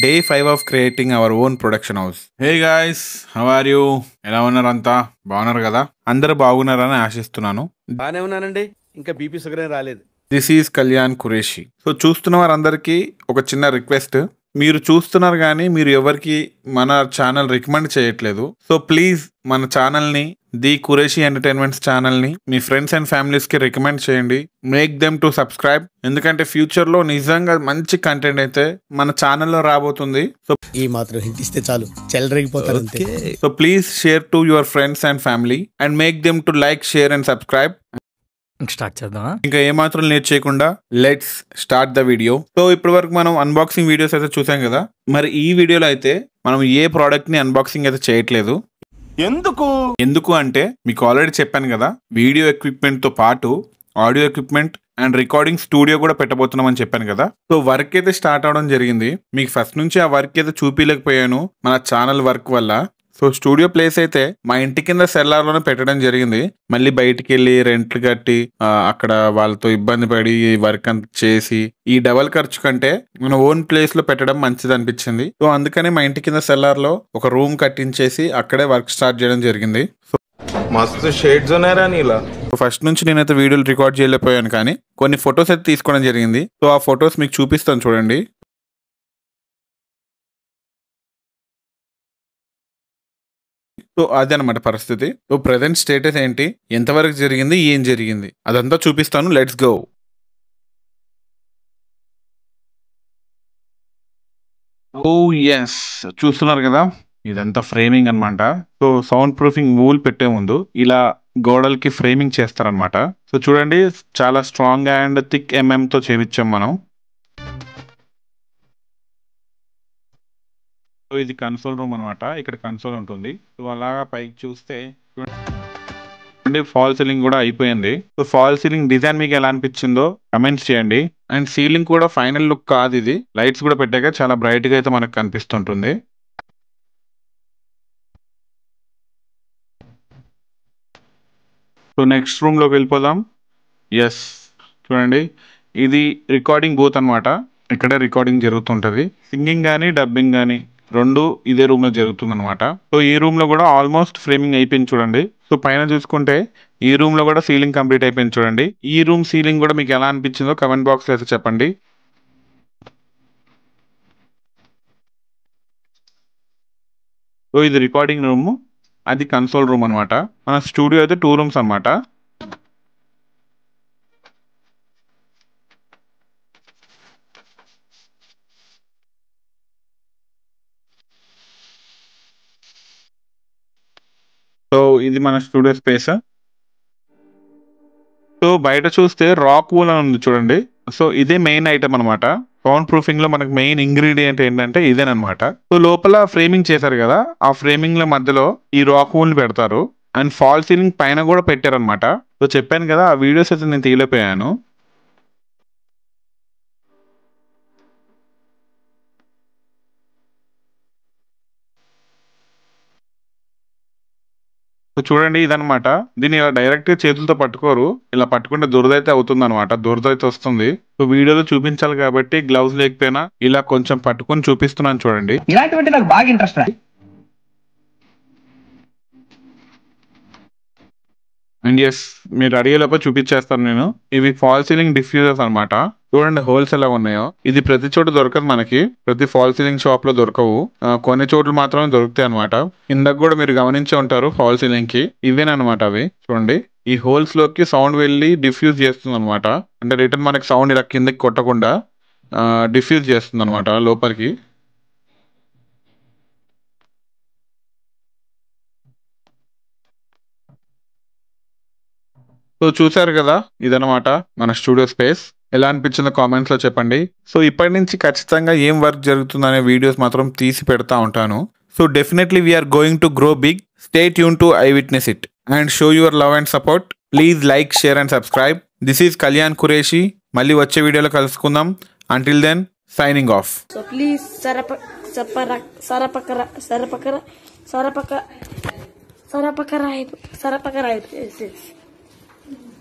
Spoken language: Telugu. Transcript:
Day 5 of creating our own production house. Hey guys, how are you? ఎలా ఉన్నారు? అంతా బాగున్నారు కదా? అందరూ బాగున్నారని ఆశిస్తున్నాను. బానే ఉన్నానండి. ఇంకా బీపీ షుగర్ ఏం రాలేదు. This is Kalyan Qureshi. So చూస్తున్న వారందరికీ ఒక చిన్న రిక్వెస్ట్. మీరు చూస్తున్నారు కానీ మీరు ఎవరికి మన ఛానల్ రికమెండ్ చేయట్లేదు. సో ప్లీజ్ మన ఛానల్ని, ది ఖురేషి ఎంటర్టైన్మెంట్స్ ఛానల్ని మీ ఫ్రెండ్స్ అండ్ ఫ్యామిలీస్కి రికమెండ్ చేయండి. Make them to subscribe. ఎందుకంటే ఫ్యూచర్లో నిజంగా మంచి కంటెంట్ అయితే మన ఛానల్లో రాబోతుంది. సో ఈ మాత్రం హింట్ ఇస్తే చాలు, చెలరేగిపోతారు అంతే. So please share to your friends and family and make them to like, share and subscribe. Start చేద్దామా? ఇంకా ఏమాత్రం లేట్ చేయకుండా let's start the video. So ఇప్పటి వరకు మనం అన్బాక్సింగ్ వీడియోస్ అయితే చూసాం కదా. మరి ఈ వీడియోలో అయితే మనం ఏ ప్రోడక్ట్ ని అన్బాక్సింగ్ అయితే చేయట్లేదు. ఎందుకు అంటే మీకు ఆల్రెడీ చెప్పాను కదా, వీడియో ఎక్విప్మెంట్ తో పాటు audio equipment and recording studio కూడా పెట్టబోతున్నాం అని చెప్పాను కదా. సో వర్క్ అయితే స్టార్ట్ అవడం జరిగింది. మీకు ఫస్ట్ నుంచి ఆ వర్క్ అయితే చూపించలేకపోయాను మన ఛానల్ వర్క్ వల్ల. సో స్టూడియో ప్లేస్ అయితే మా ఇంటి కింద సెల్లార్లోనే పెట్టడం జరిగింది. మళ్ళీ బయటికి వెళ్ళి రెంట్లు కట్టి అక్కడ వాళ్ళతో ఇబ్బంది పడి వర్క్ అంతా చేసి ఈ డబల్ ఖర్చు కంటే మన ఓన్ ప్లేస్ లో పెట్టడం మంచిది అనిపించింది. సో అందుకనే మా ఇంటి కింద సెల్లార్లో ఒక రూమ్ కట్టించేసి అక్కడే వర్క్ స్టార్ట్ చేయడం జరిగింది. సో మస్తు షేడ్స్ ఉన్నాయరా నీలా. ఫస్ట్ నుంచి నేనైతే వీడియోలు రికార్డ్ చేయలేకపోయాను, కానీ కొన్ని ఫొటోస్ అయితే తీసుకోవడం జరిగింది. సో ఆ ఫొటోస్ మీకు చూపిస్తాను చూడండి. సో అదనమాట పరిస్థితి. సో ప్రెసెంట్ స్టేటస్ ఏంటి, ఎంతవరకు జరిగింది, ఏం జరిగింది అదంతా చూపిస్తాను. Let's go. ఓ ఎస్, చూస్తున్నారు కదా, ఇదంతా ఫ్రేమింగ్ అనమాట. సో సౌండ్ ప్రూఫింగ్ వూల్ పెట్టే ముందు ఇలా గోడలకి ఫ్రేమింగ్ చేస్తారనమాట. సో చూడండి, చాలా స్ట్రాంగ్ అండ్ థిక్ తో చేయించాం మనం. సో ఇది కన్సోల్ రూమ్ అనమాట. ఇక్కడ కన్సోల్ ఉంటుంది. సో అలాగా పైకి చూస్తే చూడండి, ఫాల్ సీలింగ్ కూడా అయిపోయింది. సో ఫాల్ సీలింగ్ డిజైన్ మీకు ఎలా అనిపించిందో కమెంట్స్ చేయండి. అండ్ సీలింగ్ కూడా ఫైనల్ లుక్ కాదు ఇది. లైట్స్ కూడా పెట్టాక చాలా బ్రైట్ గా అయితే మనకు కనిపిస్తుంటుంది. సో నెక్స్ట్ రూమ్ లోకి వెళ్ళిపోదాం. ఎస్, చూడండి, ఇది రికార్డింగ్ బూత్ అనమాట. ఇక్కడే రికార్డింగ్ జరుగుతుంటది. సింగింగ్ కానీ డబ్బింగ్ కానీ రెండు ఇదే రూమ్ లో జరుగుతుంది అనమాట. సో ఈ రూమ్ లో కూడా ఆల్మోస్ట్ ఫ్రేమింగ్ అయిపోయింది చూడండి. సో పైన చూసుకుంటే ఈ రూమ్ లో కూడా సీలింగ్ కంప్లీట్ అయిపోయింది చూడండి. ఈ రూమ్ సీలింగ్ కూడా మీకు ఎలా అనిపించిందో కమెంట్ బాక్స్ లో అయితే చెప్పండి. సో ఇది రికార్డింగ్ రూమ్, అది కన్సోల్ రూమ్ అనమాట. మన స్టూడియో అయితే 2 రూమ్స్ అనమాట. సో ఇది మన స్టూడియో స్పేస్. సో బయట చూస్తే రాక్ వూల్ అని ఉంది చూడండి. సో ఇదే మెయిన్ ఐటమ్ అనమాట. సౌండ్ ప్రూఫింగ్ లో మనకు మెయిన్ ఇంగ్రీడియంట్ ఏంటంటే ఇదేనమాట. సో లోపల ఫ్రేమింగ్ చేశారు కదా, ఆ ఫ్రేమింగ్ లో మధ్యలో ఈ రాక్ వూల్ పెడతారు. అండ్ ఫాల్ సీలింగ్ పైన కూడా పెట్టారనమాట. సో చెప్పాను కదా, ఆ వీడియోస్ అయితే నేను తీయలేకపోయాను. సో చూడండి, ఇదనమాట. దీన్ని ఇలా డైరెక్ట్ గా చేతులతో పట్టుకోరు, ఇలా పట్టుకుంటే దురదైతే అవుతుంది అనమాట. దురదైతే వస్తుంది. సో వీడియోలో చూపించాలి కాబట్టి గ్లౌస్ లేకపోయినా ఇలా కొంచెం పట్టుకొని చూపిస్తున్నాను చూడండి. ఇలాంటివంటే నాకు బాగా ఇంట్రెస్ట్. అండ్ ఎస్, మీరు అడిగేలోపు చూపించేస్తాను నేను. ఇవి ఫాల్ సీలింగ్ డిఫ్యూజర్స్ అనమాట. చూడండి హోల్స్ ఎలా ఉన్నాయో. ఇది ప్రతి చోట దొరకదు మనకి, ప్రతి ఫాల్ సీలింగ్ షాప్ లో దొరకవు. కొన్ని చోట్ల మాత్రమే దొరుకుతాయి అనమాట. ఇందాక కూడా మీరు గమనించే ఉంటారు ఫాల్ సీలింగ్ కి ఇవేనమాట అవి. చూడండి, ఈ హోల్స్ లోకి సౌండ్ వెళ్ళి డిఫ్యూజ్ చేస్తుంది అనమాట. అంటే రిటర్న్ మనకి సౌండ్ ఇలా కిందకి కొట్టకుండా డిఫ్యూజ్ చేస్తుంది అనమాట లోపలికి. సో చూసారు కదా, ఇదనమాట మన స్టూడియో స్పేస్. ఎలా అనిపించిందో కామెంట్స్ లో చెప్పండి. సో ఇప్పటి నుంచి ఖచ్చితంగా ఏం వర్క్ జరుగుతుందనే వీడియోస్ మాత్రం తీసి పెడతా ఉంటాను. So definitely we are going to grow big. Stay tune to I witness it and show your love and support. Please like, share and subscribe. This is Kalyan Qureshi. మళ్ళీ వచ్చే వీడియోలో కలుసుకుందాం. Until then, signing off. So please sarapakara.